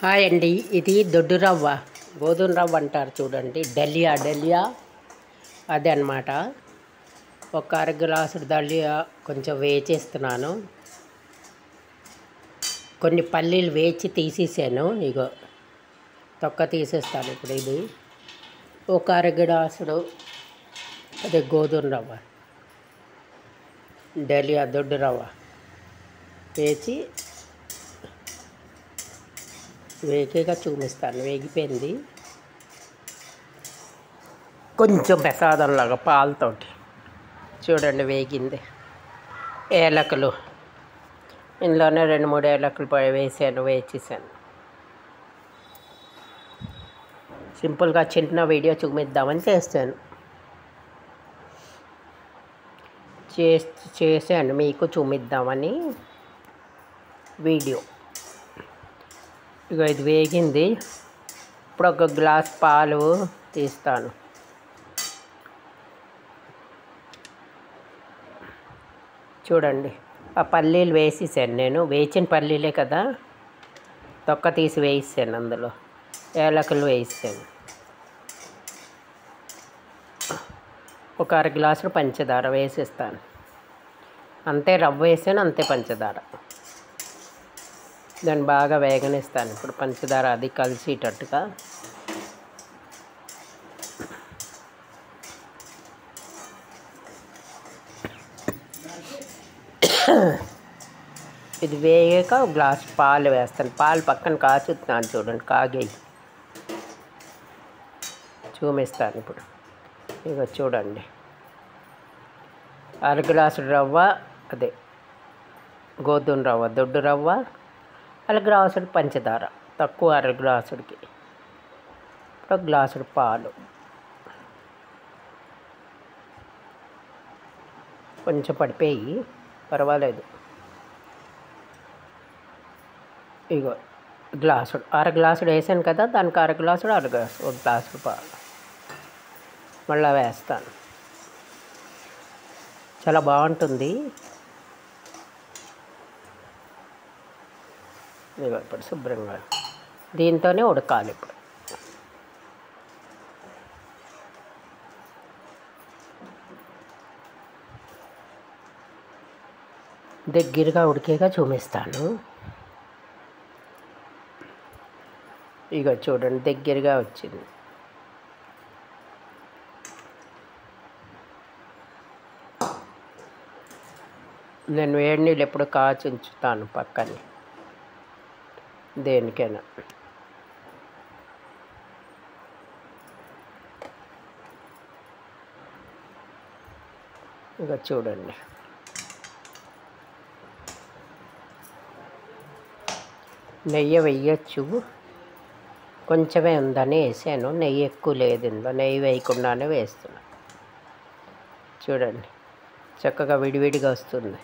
Hi అండి. ఇది దొడ్డు రవ్వ, గోధుమ రవ్వ అంటారు చూడండి. డలియా అదే అన్నమాట. ఒక అర గ్లాసు దలియా కొంచెం వేచేస్తున్నాను. కొన్ని పల్లీలు వేచి తీసేసాను. ఇగో తొక్క తీసేస్తాను ఇప్పుడు. ఇది ఒక అర గ్లాసుడు అదే గోధుమ రవ్వ, డలియా దొడ్డు రవ్వ వేచి వేగేగా చూపిస్తాను. వేగిపోయింది. కొంచెం ప్రసాదంలాగా పాలతోటి చూడండి వేగింది. ఏలకులు ఇందులోనే 2-3 ఏలకులు వేసాను, వేచేసాను. సింపుల్గా చిన్న వీడియో చూపిద్దామని చేశాను. చేశాను మీకు చూపిద్దామని వీడియో. ఇక ఇది వేగింది. ఇప్పుడు ఒక గ్లాస్ పాలు తీస్తాను. చూడండి, ఆ పల్లీలు వేసేసాను నేను. వేసిన పల్లీలే కదా, తొక్క తీసి వేసాను. అందులో ఏలకులు వేసాను. ఒక అర గ్లాసు పంచదార వేసేస్తాను. అంతే రవ్వ వేసాను, అంతే పంచదార. దాన్ని బాగా వేగనిస్తాను. ఇప్పుడు పంచదార అది కలిసేటట్టుగా. ఇది వేగాక ఒక గ్లాస్ పాలు వేస్తాను. పాలు పక్కన కాచుతున్నాను చూడండి, కాగాయి. చూపిస్తాను ఇప్పుడు. ఇక చూడండి, అర గ్లాసు రవ్వ, అదే గోధుమ రవ్వ, దొడ్డు రవ్వ, అర గ్లాసుడు పంచదార, తక్కువ అర గ్లాసుడికి. ఒక గ్లాసుడు పాలు, కొంచెం పడిపోయి పర్వాలేదు. ఇగో గ్లాసుడు, అర గ్లాసుడు వేసాను కదా, దానికి అర గ్లాసుడు, ఒక గ్లాసుడు పాలు మళ్ళీ వేస్తాను. చాలా బాగుంటుంది. ఇగో ఇప్పుడు శుభ్రంగా దీంతోనే ఉడకాలి. ఇప్పుడు దగ్గరగా ఉడికేగా చూపిస్తాను. ఇక చూడండి, దగ్గరగా వచ్చింది. నేను వేడి నీళ్ళు ఎప్పుడు కాచి ఉంచుతాను పక్కనే, దేనికైనా. ఇక చూడండి, నెయ్యి వేయచ్చు. కొంచెమే ఉందని వేసాను, నెయ్యి ఎక్కువ లేదు ఇందులో. నెయ్యి వేయకుండానే వేస్తున్నా. చూడండి, చక్కగా విడివిడిగా వస్తుంది.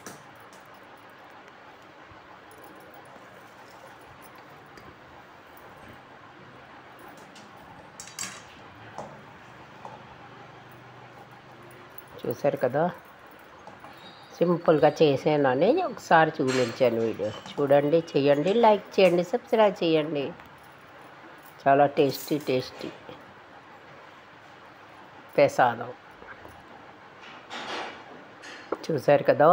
చూసారు కదా, సింపుల్గా చేసానని ఒకసారి చూపించాను వీడియో. చూడండి, చేయండి, లైక్ చేయండి, సబ్స్క్రైబ్ చేయండి. చాలా టేస్టీ ప్రసాదం. చూసారు కదా.